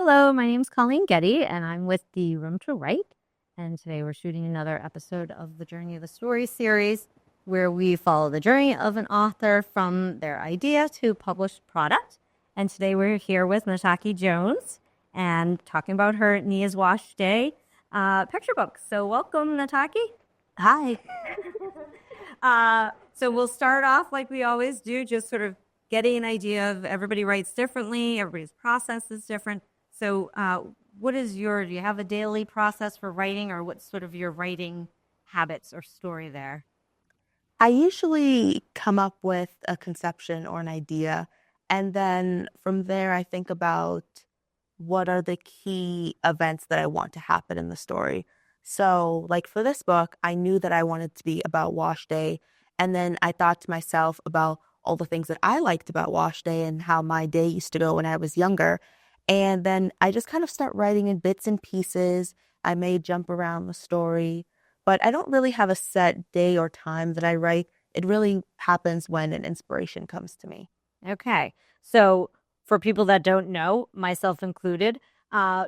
Hello, my name's Colleen Getty, and I'm with the Room to Write. And today we're shooting another episode of the Journey of the Story series, where we follow the journey of an author from their idea to published product. And today we're here with Natakki Jones and talking about her Nia's Wash Day picture book. So welcome, Natakki. Hi. So we'll start off like we always do, just sort of getting an idea of everybody writes differently, everybody's process is different. So do you have a daily process for writing, or what's sort of your writing habits or story there? I usually come up with a conception or an idea, and then from there I think about what are the key events that I want to happen in the story. So, like for this book, I knew that I wanted to be about wash day, and then I thought to myself about all the things that I liked about wash day and how my day used to go when I was younger. And then I just kind of start writing in bits and pieces. I may jump around the story, but I don't really have a set day or time that I write. It really happens when an inspiration comes to me. Okay. So for people that don't know, myself included,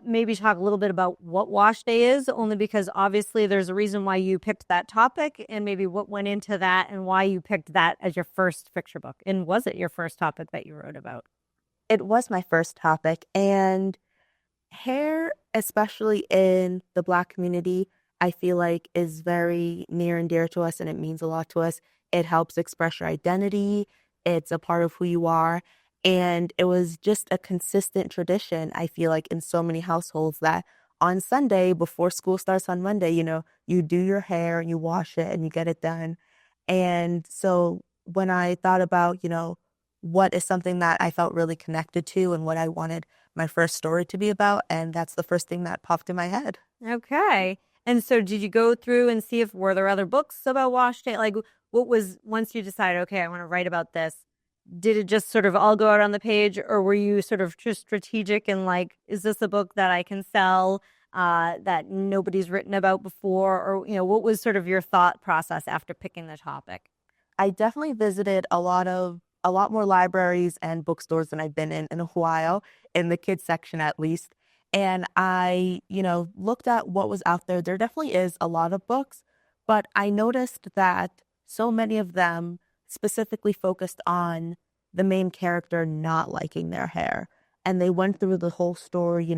maybe talk a little bit about what wash day is, only because obviously there's a reason why you picked that topic and maybe what went into that and why you picked that as your first picture book. And was it your first topic that you wrote about? It was my first topic, and hair, especially in the Black community, I feel like is very near and dear to us, and it means a lot to us. It helps express your identity. It's a part of who you are. And it was just a consistent tradition, I feel like, in so many households that on Sunday, before school starts on Monday, you do your hair and you wash it and you get it done. And so when I thought about, what is something that I felt really connected to and what I wanted my first story to be about, and that's the first thing that popped in my head. Okay. And so did you go through and see if were there other books about wash day? Like what was once you decided, okay, I want to write about this, did it just sort of all go out on the page, or were you sort of just strategic and like, is this a book that I can sell that nobody's written about before? Or, what was sort of your thought process after picking the topic? I definitely visited a lot more libraries and bookstores than I've been in a while, in the kids section at least. And I, looked at what was out there. There definitely is a lot of books, but I noticed that so many of them specifically focused on the main character not liking their hair. And they went through the whole story,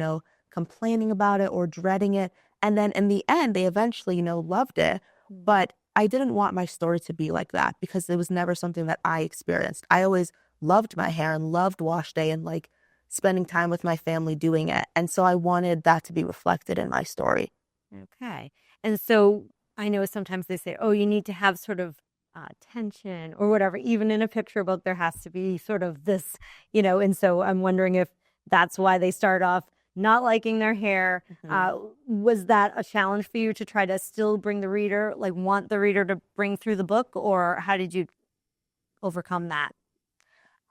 complaining about it or dreading it. And then in the end, they eventually, loved it. But I didn't want my story to be like that because it was never something that I experienced. I always loved my hair and loved wash day and like spending time with my family doing it. And so I wanted that to be reflected in my story. Okay. And so I know sometimes they say, oh, you need to have sort of tension or whatever. Even in a picture book, there has to be sort of this, and so I'm wondering if that's why they start off not liking their hair. Was that a challenge for you to try to still bring the reader, like want the reader to bring through the book, or how did you overcome that?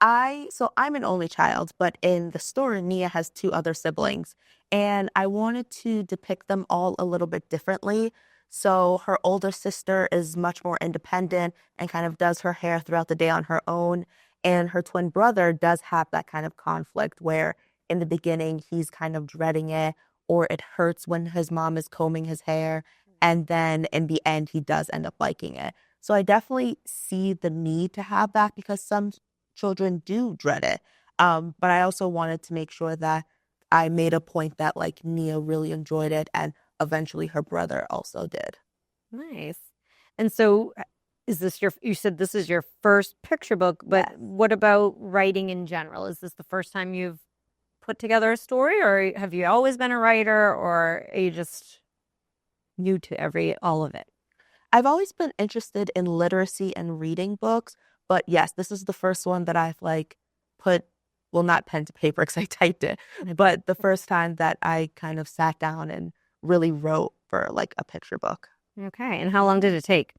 I'm an only child, but in the story, Nia has two other siblings, and I wanted to depict them all a little bit differently. So her older sister is much more independent and kind of does her hair throughout the day on her own. And her twin brother does have that kind of conflict where in the beginning he's kind of dreading it or it hurts when his mom is combing his hair. And then in the end, he does end up liking it. So I definitely see the need to have that because some children do dread it. But I also wanted to make sure that I made a point that like Nia really enjoyed it and eventually her brother also did. Nice. And so you said this is your first picture book, but Yes. what about writing in general? Is this the first time you've put together a story, or have you always been a writer, or are you just new to all of it? I've always been interested in literacy and reading books, but yes, this is the first one that I've like put, well, not pen to paper because I typed it, but the first time that I kind of sat down and really wrote for like a picture book. Okay. And how long did it take,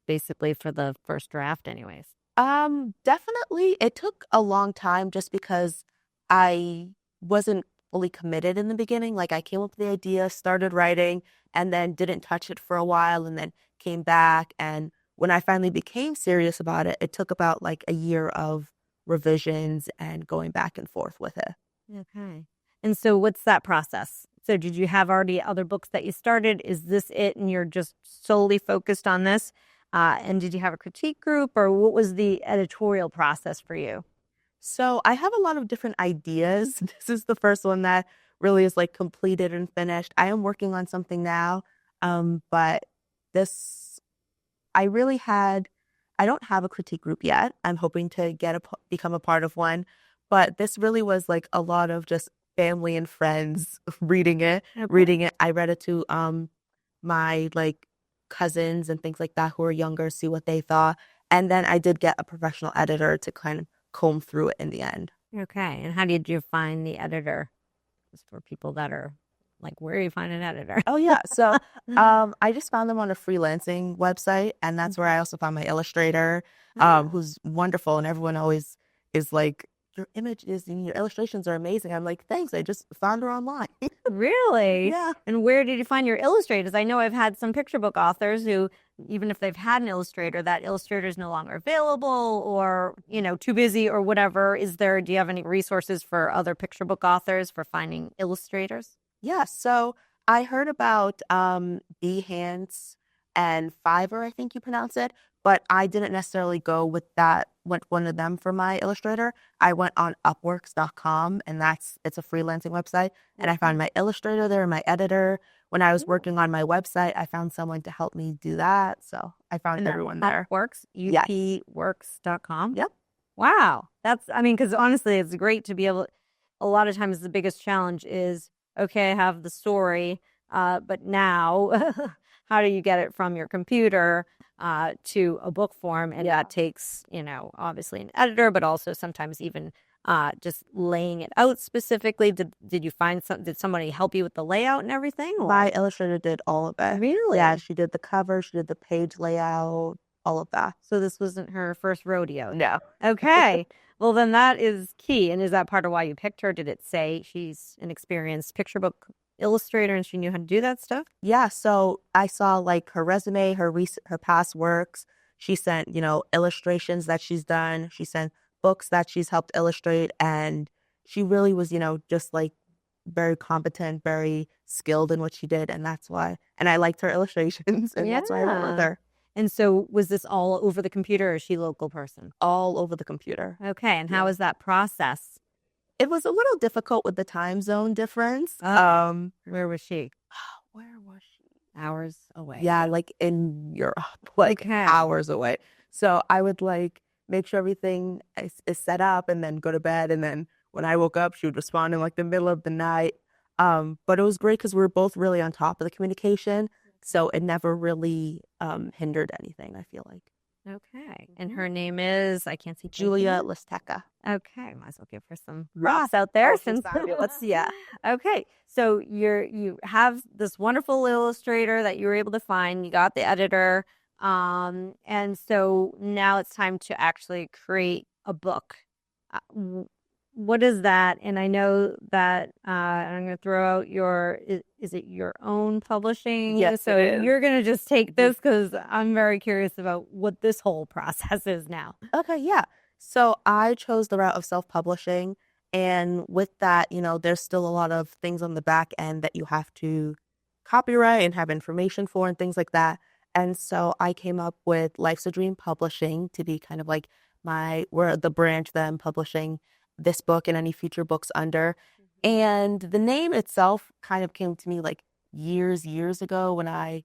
basically, for the first draft, anyways? Definitely it took a long time just because I wasn't fully committed in the beginning. Like I came up with the idea, started writing, and then didn't touch it for a while and then came back. And when I finally became serious about it, it took about like a year of revisions and going back and forth with it. Okay. And so what's that process? So did you have already other books that you started? Is this it and you're just solely focused on this? And did you have a critique group or what was the editorial process for you? So I have a lot of different ideas. This is the first one that really is like completed and finished. I am working on something now, but this I really had. I don't have a critique group yet. I'm hoping to become a part of one, but this really was like a lot of just family and friends reading it. Okay. Reading it, I read it to my like cousins and things like that who are younger, see what they thought, and then I did get a professional editor to kind of comb through it in the end. Okay. And how did you find the editor? Just for people that are like, where do you find an editor? Oh yeah. So I just found them on a freelancing website, and that's where I also found my illustrator, Ah, who's wonderful, and everyone always is like, your images and your illustrations are amazing. I'm like, thanks, I just found her online. really? Yeah. And where did you find your illustrators? I know I've had some picture book authors who, even if they've had an illustrator, that illustrator is no longer available or, too busy or whatever. Do you have any resources for other picture book authors for finding illustrators? Yeah, so I heard about Behance and Fiverr, I think you pronounce it, but I didn't necessarily go with one of them for my illustrator. I went on upworks.com, and it's a freelancing website, and I found Okay. my illustrator there, my editor. When I was Cool. working on my website, I found someone to help me do that. So I found And that's everyone there. Upworks, Yes. upworks.com. Yep. Wow. I mean, because honestly, it's great to be able, a lot of times the biggest challenge is, okay, I have the story, but now how do you get it from your computer to a book form? And Yeah. that takes, obviously an editor, but also sometimes even just laying it out specifically. Did you find did somebody help you with the layout and everything My or? illustrator did all of it. Yeah, Really? she did the cover, she did the page layout, all of that. So this wasn't her first rodeo then. No. Okay. Well, then that is key. And is that part of why you picked her? Did it say she's an experienced picture book illustrator and she knew how to do that stuff? Yeah, so I saw like her resume, her past works. She sent, illustrations that she's done. She sent books that she's helped illustrate, and she really was, just like very competent, very skilled in what she did, and that's why. And I liked her illustrations, and that's why I went with Yeah. her. And so was this all over the computer or is she a local person? All over the computer. Okay. And how Yeah. was that process? It was a little difficult with the time zone difference. Where was she? Where was she? Hours away. Yeah, like in Europe, like Okay. hours away. So I would like make sure everything is set up and then go to bed. And then when I woke up, she would respond in like the middle of the night. But it was great because we were both really on top of the communication. So it never really hindered anything, I feel like. Okay. And her name is, I can't see Julia typing it. Listeca. Okay, might as well give her some Yes. props out there Oh, she's since fabulous. Yeah. okay. So you have this wonderful illustrator that you were able to find. You got the editor, and so now it's time to actually create a book. What is that? And I know that I'm going to throw out is it your own publishing? Yes, So it is. you're going to just take this because I'm very curious about what this whole process is now. Okay, yeah. So I chose the route of self-publishing. And with that, there's still a lot of things on the back end that you have to copyright and have information for and things like that. And so I came up with Life's a Dream Publishing to be kind of like we're the branch that I'm publishing this book and any future books under. And the name itself kind of came to me like years ago when I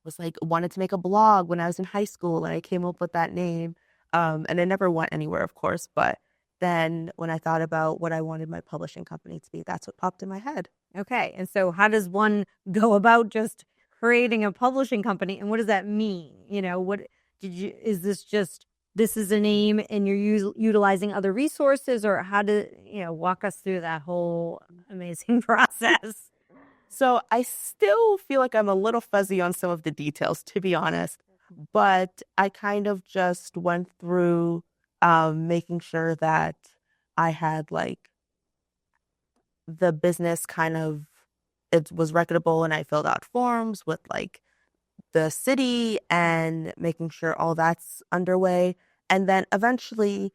was like wanted to make a blog when I was in high school and I came up with that name. And it never went anywhere, of course, but then when I thought about what I wanted my publishing company to be, that's what popped in my head. Okay. And so how does one go about just creating a publishing company and what does that mean? What is this just this is a name and you're utilizing other resources or how to, walk us through that whole amazing process? So I still feel like I'm a little fuzzy on some of the details, to be honest, but I kind of just went through making sure that I had like the business kind of it was reputable and I filled out forms with like the city and making sure all that's underway. And then eventually,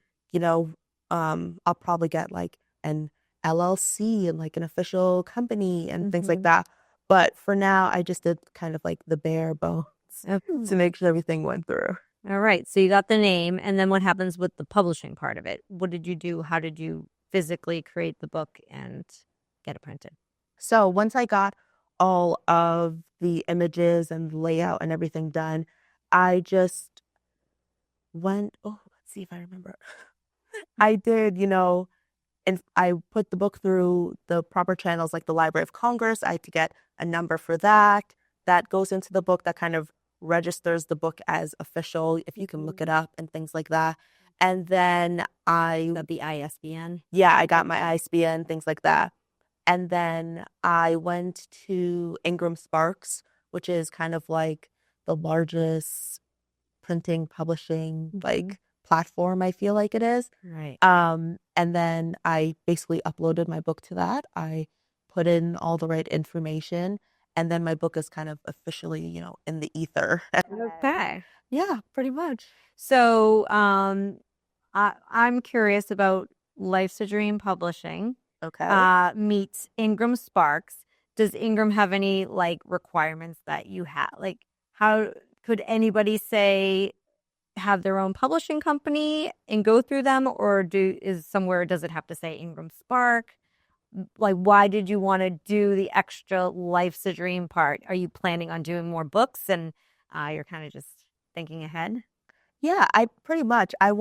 I'll probably get like an LLC and like an official company and things like Mm-hmm. that. But for now, I just did kind of like the bare bones to Okay. make sure everything went through. All right. So you got the name, and then what happens with the publishing part of it? What did you do? How did you physically create the book and get it printed? So once I got all of the images and layout and everything done, I just went, oh, let's see if I remember. I did, and I put the book through the proper channels like the Library of Congress. I had to get a number for that. That goes into the book that kind of registers the book as official, if you can look it Mhm. up and things like that. And then Got the ISBN. yeah, I got my Okay. ISBN, things like that. And then I went to Ingram Sparks, which is kind of like the largest printing publishing Mhm. like platform, I feel like it is. Right. And then I basically uploaded my book to that. I put in all the right information, and then my book is kind of officially, in the ether. Okay. Yeah, pretty much. So, I'm curious about Life's a Dream Publishing Okay. meets Ingram Sparks. Does Ingram have any like requirements that you have? Like, how could anybody say have their own publishing company and go through them, or does it have to say Ingram Spark? Like, why did you want to do the extra Life's a Dream part? Are you planning on doing more books, and you're kind of just thinking ahead? Yeah, I pretty much I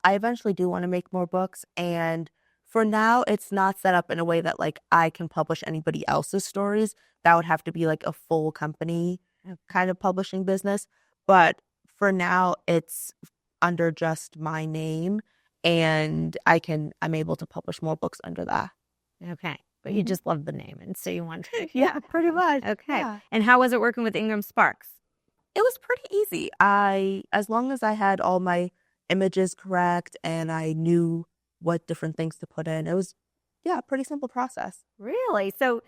eventually do want to make more books, and for now it's not set up in a way that like I can publish anybody else's stories. That would have to be like a full company kind of publishing business, but for now it's under just my name, and I'm able to publish more books under that. Okay. But you Mhm. just love the name, and so you want to. Yeah, pretty much. Okay. Yeah. And how was it working with Ingram Sparks? It was pretty easy. As long as I had all my images correct and I knew what different things to put in, it was, yeah, a pretty simple process. Really? So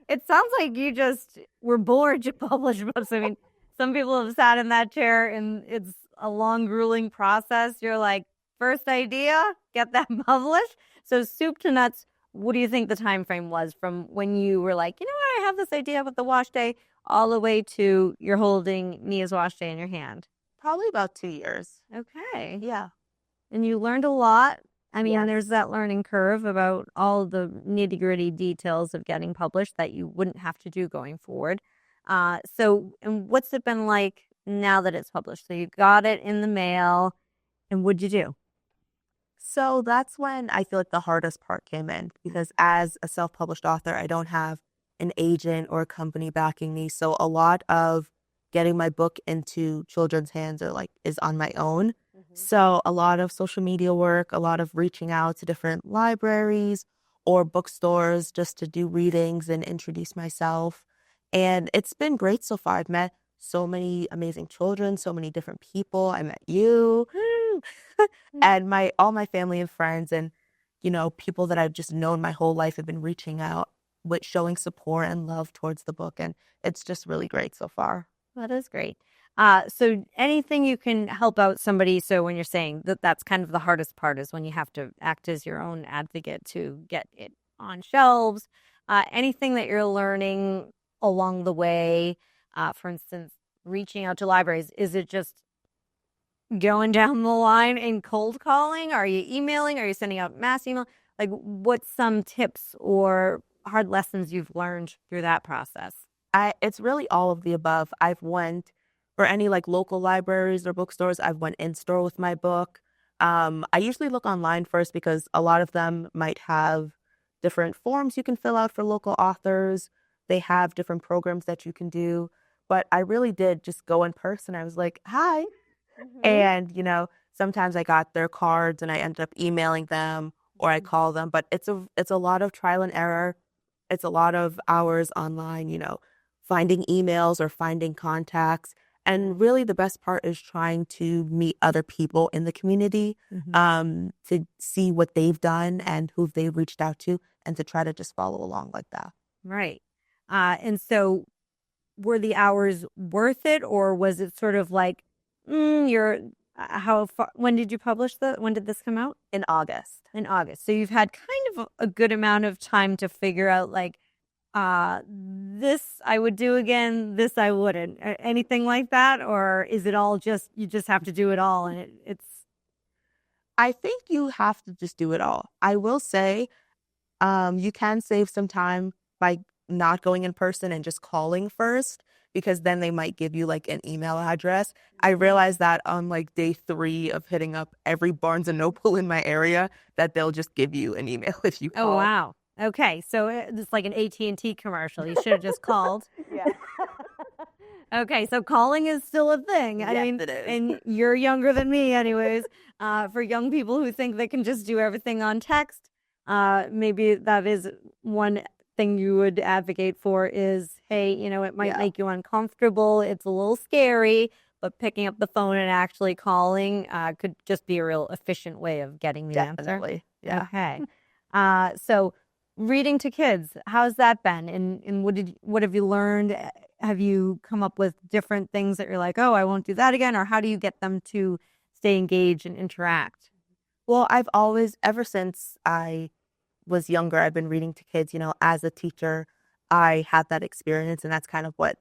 it sounds like you just were bored to publish books. I mean, some people have sat in that chair and it's a long, grueling process. You're like, first idea, get that published. So soup to nuts, what do you think the time frame was from when you were like, you know what, I have this idea with the wash day, all the way to you're holding Mia's wash day in your hand? Probably about 2 years. Okay. Yeah. And you learned a lot. I mean, there's Yes. that learning curve about all the nitty gritty details of getting published that you wouldn't have to do going forward. And what's it been like now that it's published? So you got it in the mail, and what'd you do? So that's when I feel like the hardest part came in because as a self-published author, I don't have an agent or a company backing me. So a lot of getting my book into children's hands is on my own. Mhm. So a lot of social media work, a lot of reaching out to different libraries or bookstores just to do readings and introduce myself. And it's been great so far. I've met so many amazing children, so many different people. I met you. And my all my family and friends and people that I've just known my whole life have been reaching out with showing support and love towards the book, and it's just really great so far. That is great. So anything you can help out somebody. So when you're saying that that's kind of the hardest part is when you have to act as your own advocate to get it on shelves. Anything that you're learning along the way, for instance, reaching out to libraries, is it just going down the line and cold calling? Are you emailing? Are you sending out mass email? Like, what's some tips or hard lessons you've learned through that process? It's really all of the above. I've went for any like local libraries or bookstores. I've went in store with my book. I usually look online first because a lot of them might have different forms you can fill out for local authors. They have different programs that you can do. But I really did just go in person. I was like, "Hi." Hmm. And, sometimes I got their cards and I ended up emailing them or I call them, but it's a lot of trial and error. It's a lot of hours online, finding emails or finding contacts. And really the best part is trying to meet other people in the community, Hmm. to see what they've done and who they've reached out to and to try to just follow along like that. Right. And so were the hours worth it, or was it sort of like, you're How far, when did you publish when did this come out? In August. In August. So you've had kind of a good amount of time to figure out like, this I would do again, this I wouldn't. Anything like that? Or is it all just, you just have to do it all and it's, I think you have to just do it all. I will say, you can save some time by not going in person and just calling first, because then they might give you like an email address. I realized that on like day 3 of hitting up every Barnes and Noble in my area, that they'll just give you an email if you oh, call. wow. Okay. So it's like an AT&T commercial. You should have just called. Yeah. Okay, so calling is still a thing. I Yes, mean, it is. and you're younger than me, anyways. For young people who think they can just do everything on text, maybe that is one thing you would advocate for is, hey, it might Yeah, make you uncomfortable. It's a little scary, but picking up the phone and actually calling could just be a real efficient way of getting the answer. definitely. Yeah. Okay. So reading to kids, how's that been? And what have you learned? Have you come up with different things that you're like, oh, I won't do that again? Or how do you get them to stay engaged and interact? Well, I've always, ever since I was younger, I've been reading to kids. As a teacher, I had that experience, and that's kind of what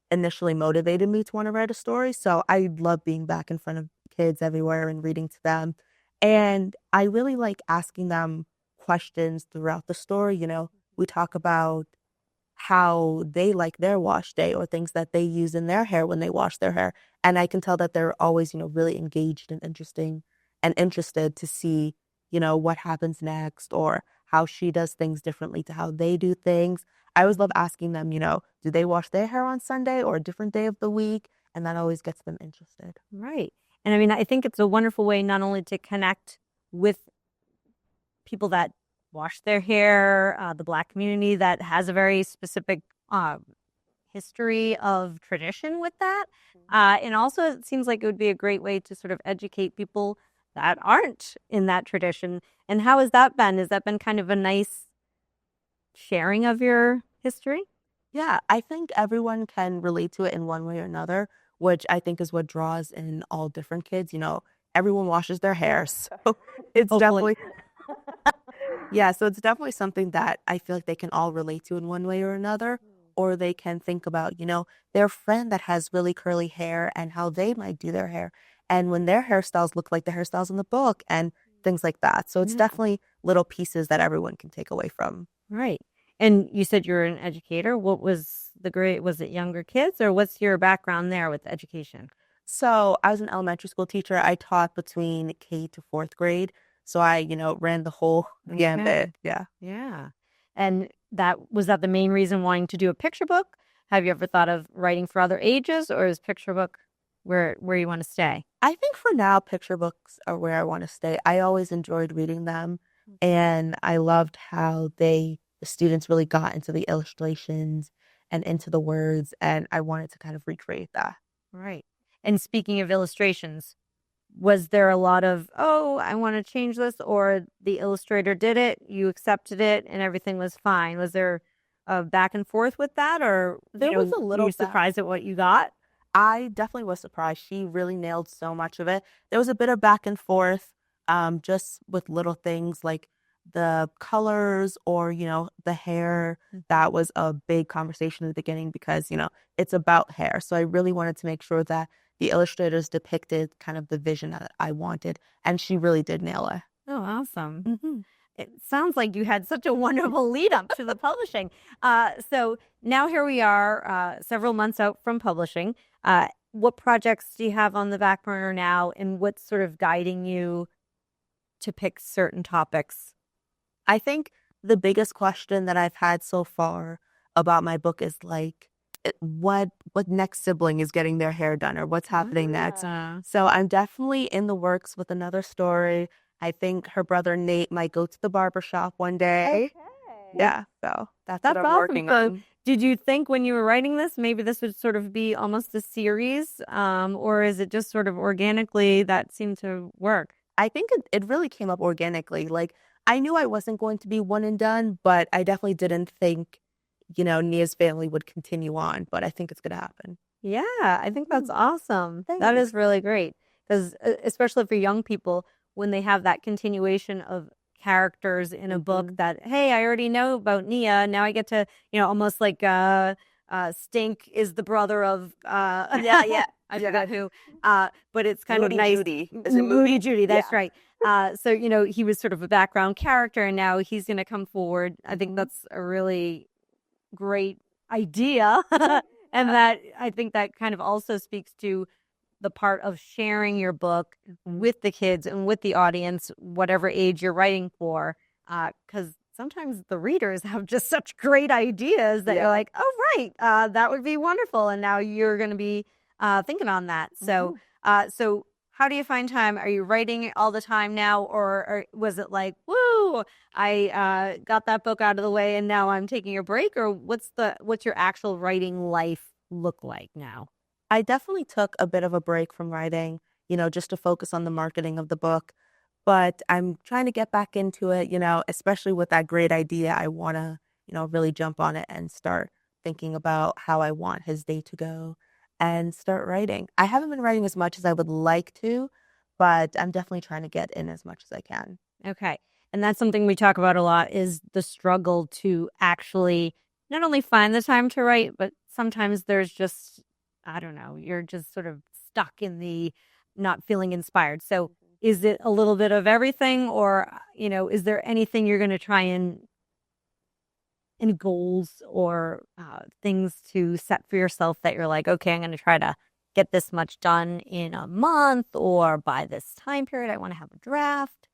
initially motivated me to want to write a story. So I love being back in front of kids everywhere and reading to them. And I really like asking them questions throughout the story. We talk about how they like their wash day, or things that they use in their hair when they wash their hair. And I can tell that they're always, really engaged and interested to see, what happens next, or how she does things differently to how they do things. I always love asking them, do they wash their hair on Sunday or a different day of the week? And that always gets them interested. Right. And I mean, I think it's a wonderful way not only to connect with people that wash their hair, the Black community that has a very specific history of tradition with that. And also, it seems like it would be a great way to sort of educate people that aren't in that tradition. And how has that been? Has that been kind of a nice sharing of your history? Yeah, I think everyone can relate to it in one way or another, which I think is what draws in all different kids. Everyone washes their hair, so it's Hopefully. definitely yeah, so it's definitely something that I feel like they can all relate to in one way or another, or they can think about, their friend that has really curly hair and how they might do their hair, and when their hairstyles look like the hairstyles in the book and things like that. So it's Yeah. definitely little pieces that everyone can take away from. Right. And you said you're an educator. What was the grade? Was it younger kids or what's your background there with education? So I was an elementary school teacher. I taught between K to 4th grade. So I, ran the whole Okay. gambit. Yeah. Yeah. And that the main reason wanting to do a picture book? Have you ever thought of writing for other ages or is picture book where you want to stay? I think for now, picture books are where I want to stay. I always enjoyed reading them, and I loved how the students really got into the illustrations and into the words, and I wanted to kind of recreate that. Right. And speaking of illustrations, was there a lot of, oh, I want to change this, or the illustrator did it, you accepted it, and everything was fine? Was there a back and forth with that, or There was a were little you surprised at what you got? I definitely was surprised. She really nailed so much of it. There was a bit of back and forth, just with little things like the colors, or, the hair. That was a big conversation at the beginning because, it's about hair. So I really wanted to make sure that the illustrators depicted kind of the vision that I wanted. And she really did nail it. Oh, awesome. Hmm. It sounds like you had such a wonderful lead up to the publishing. So now here we are, several months out from publishing. What projects do you have on the back burner now, and what's sort of guiding you to pick certain topics? I think the biggest question that I've had so far about my book is like, what next sibling is getting their hair done, or what's happening next. So I'm definitely in the works with another story. I think her brother Nate might go to the barber shop one day. Okay. Yeah, so that's That's what I'm awesome. working So, on. did you think when you were writing this, maybe this would sort of be almost a series, or is it just sort of organically that seemed to work? I think it really came up organically. Like, I knew I wasn't going to be one and done, but I definitely didn't think, Nia's family would continue on. But I think it's going to happen. Yeah, I think that's awesome. That Thanks. is really great. because especially for young people, when they have that continuation of characters in a book Mm-hmm. that, hey, I already know about Nia. Now I get to, almost like Stink is the brother of Yeah, yeah, I yeah. forgot who. But it's kind of Moody nice. Judy. Is it Moody Moody? Judy, that's Yeah. right. So he was sort of a background character, and now he's going to come forward. I think Mm-hmm. that's a really great idea. And Yeah. that I think that kind of also speaks to the part of sharing your book Mm-hmm. with the kids and with the audience, whatever age you're writing for. Because sometimes the readers have just such great ideas that you're Yeah. like, oh, right, that would be wonderful. And now you're going to be thinking on that. Mm-hmm. So how do you find time? Are you writing all the time now, or was it like, woo, I got that book out of the way and now I'm taking a break? Or what's your actual writing life look like now? I definitely took a bit of a break from writing, just to focus on the marketing of the book. But I'm trying to get back into it, especially with that great idea. I want to, really jump on it and start thinking about how I want his day to go and start writing. I haven't been writing as much as I would like to, but I'm definitely trying to get in as much as I can. Okay. And that's something we talk about a lot is the struggle to actually not only find the time to write, but sometimes there's just, I don't know, you're just sort of stuck in the not feeling inspired. So is it a little bit of everything, or, is there anything you're going to try and goals or things to set for yourself that you're like, okay, I'm going to try to get this much done in a month, or by this time period, I want to have a draft?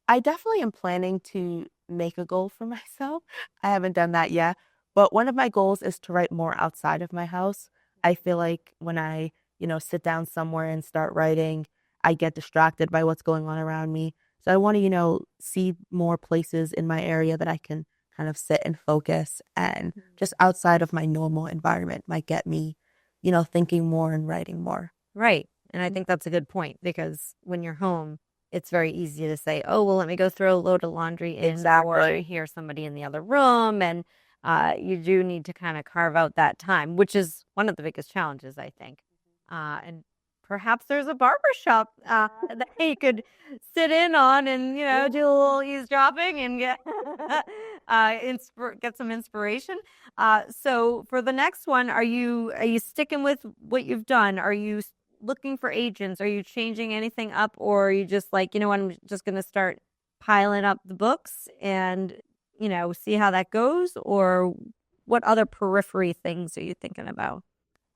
I definitely am planning to make a goal for myself. I haven't done that yet, but one of my goals is to write more outside of my house. I feel like when I, sit down somewhere and start writing, I get distracted by what's going on around me. So I want to, see more places in my area that I can kind of sit and focus, and just outside of my normal environment might get me, thinking more and writing more. Right. And I think that's a good point because when you're home, it's very easy to say, oh, well, let me go throw a load of laundry in, or Exactly. hear somebody in the other room. And you do need to kind of carve out that time, which is one of the biggest challenges, I think. And perhaps there's a barber shop that you could sit in on and, Yeah. do a little eavesdropping and get, get some inspiration. So for the next one, are you sticking with what you've done? Are you looking for agents? Are you changing anything up, or are you just like, what, I'm just going to start piling up the books and, see how that goes? Or what other periphery things are you thinking about?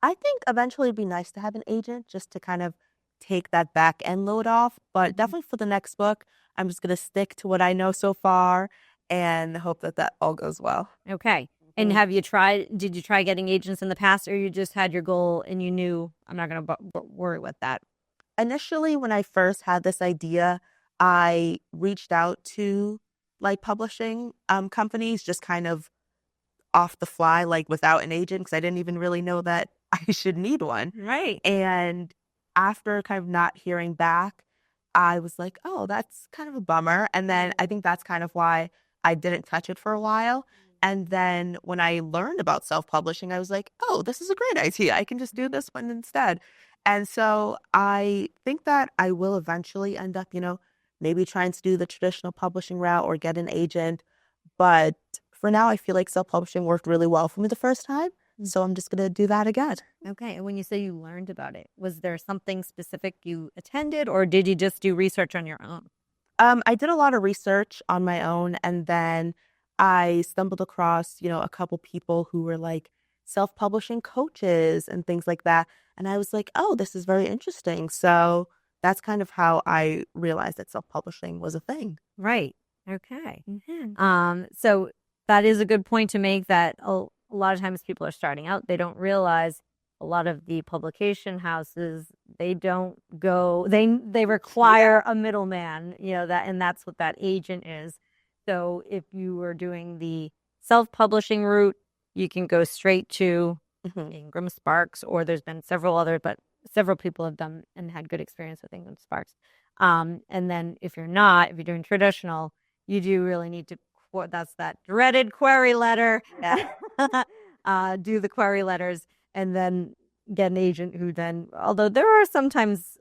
I think eventually it'd be nice to have an agent just to kind of take that back end load off. But Mhm. definitely for the next book, I'm just going to stick to what I know so far and hope that that all goes well. Okay. And Mhm. did you try getting agents in the past, or you just had your goal and you knew I'm not going to worry with that? Initially, when I first had this idea, I reached out to like publishing companies just kind of off the fly, like without an agent, because I didn't even really know that I should need one. Right. And after kind of not hearing back, I was like, oh, that's kind of a bummer. And then I think that's kind of why I didn't touch it for a while. And then when I learned about self publishing, I was like, oh, this is a great idea. I can just do this one instead. And so I think that I will eventually end up, maybe trying to do the traditional publishing route or get an agent. But for now, I feel like self publishing worked really well for me the first time. So I'm just going to do that again. Okay. And when you say you learned about it, was there something specific you attended, or did you just do research on your own? I did a lot of research on my own, and then I stumbled across, a couple people who were like self-publishing coaches and things like that. And I was like, oh, this is very interesting. So that's kind of how I realized that self-publishing was a thing. Right. Okay. So that is a good point to make, that a lot of times people are starting out, they don't realize a lot of the publication houses, they don't go, they Yeah. require a middleman, and that's what that agent is. So if you were doing the self-publishing route, you can go straight to Hmm. Ingram Sparks, or there's been several other, but several people have done and had good experience with Ingram Sparks. And then if you're doing traditional, you do really need to, that's that dreaded query letter. Yeah. Do the query letters, and then get an agent who then, although there are sometimes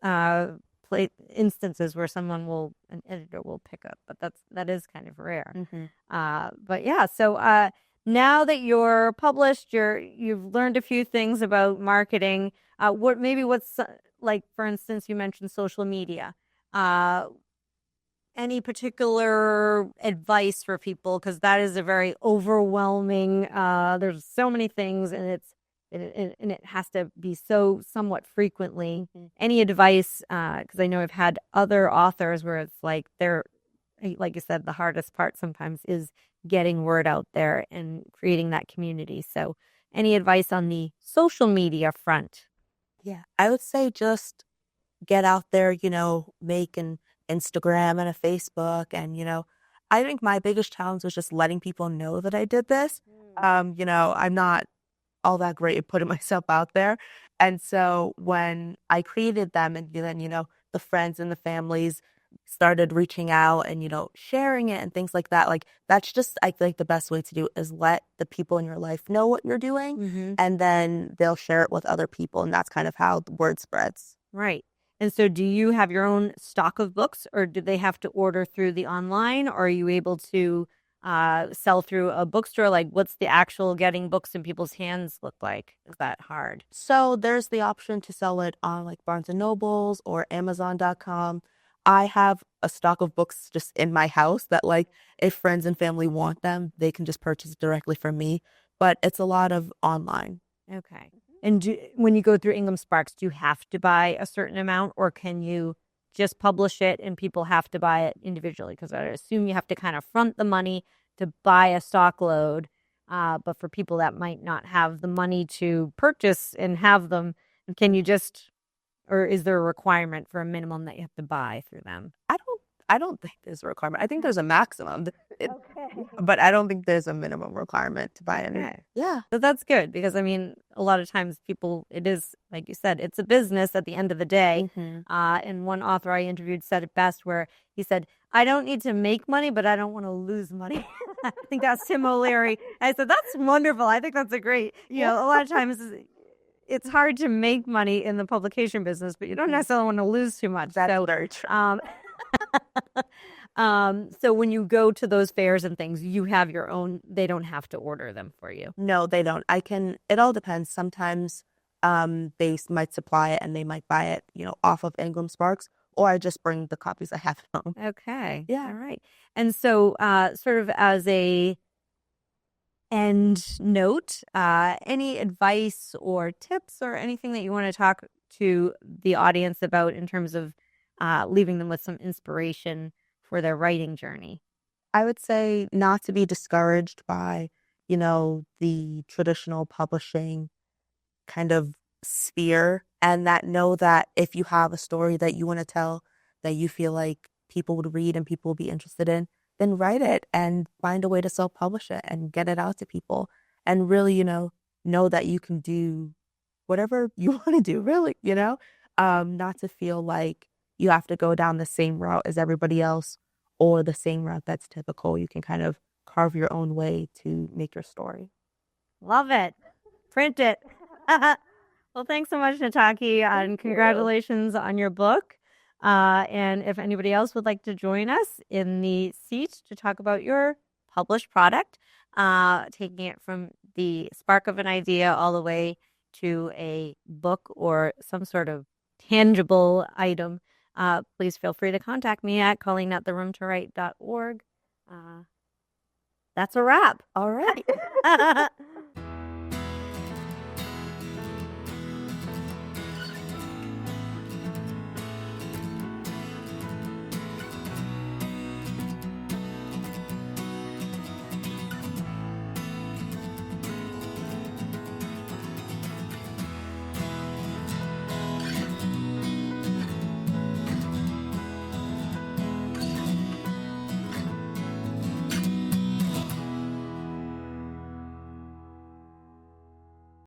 instances where an editor will pick up, but that is kind of rare. Mm-hmm. But yeah, so now that you're published, you've learned a few things about marketing. What's like, for instance, you mentioned social media. Any particular advice for people? Because that is a very overwhelming, there's so many things, and it has to be so somewhat frequently. Mm-hmm. Any advice? Because I know I've had other authors where it's like like you said, the hardest part sometimes is getting word out there and creating that community. So any advice on the social media front? Yeah, I would say just get out there, make an Instagram and a Facebook. And, I think my biggest challenge was just letting people know that I did this. I'm not all that great at putting myself out there. And so when I created them and then, the friends and the families started reaching out and, sharing it and things like that, like that's just, I think the best way to do it is let the people in your life know what you're doing, Mm-hmm. and then they'll share it with other people. And that's kind of how the word spreads. Right. And so do you have your own stock of books, or do they have to order through the online, or are you able to sell through a bookstore? Like, what's the actual getting books in people's hands look like? Is that hard? So there's the option to sell it on like Barnes and Nobles or Amazon.com. I have a stock of books just in my house that, like, if friends and family want them, they can just purchase directly from me. But it's a lot of online. Okay. And when you go through Ingham Sparks, do you have to buy a certain amount, or can you just publish it and people have to buy it individually? Because I assume you have to kind of front the money to buy a stock load. But for people that might not have the money to purchase and have them, can you just, or is there a requirement for a minimum that you have to buy through them? I don't think there's a requirement. I think there's a maximum. Okay. But I don't think there's a minimum requirement to buy any. Okay. Yeah. So that's good, because I mean, a lot of times it is, like you said, it's a business at the end of the day. Mm-hmm. And one author I interviewed said it best, where he said, I don't need to make money, but I don't want to lose money. I think that's Tim O'Leary. I said, that's wonderful. I think that's a great, a lot of times it's hard to make money in the publication business, but you don't necessarily want to lose too much. That's So, very true. so when you go to those fairs and things, you have your own, they don't have to order them for you. No, they don't. It all depends. Sometimes they might supply it and they might buy it, off of Ingram Sparks, or I just bring the copies I have at home. Okay. Yeah. All right. And so sort of as a end note, any advice or tips or anything that you want to talk to the audience about in terms of leaving them with some inspiration for their writing journey? I would say not to be discouraged by, the traditional publishing kind of sphere, and that know that if you have a story that you want to tell that you feel like people would read and people will be interested in, then write it and find a way to self-publish it and get it out to people. And really, know that you can do whatever you want to do, really, not to feel like you have to go down the same route as everybody else or the same route that's typical. You can kind of carve your own way to make your story. Love it. Print it. Well, thanks so much, Natakki, and congratulations on your book. And if anybody else would like to join us in the seat to talk about your published product, taking it from the spark of an idea all the way to a book or some sort of tangible item, please feel free to contact me at Colleen@theroomtowrite.org. That's a wrap. All right.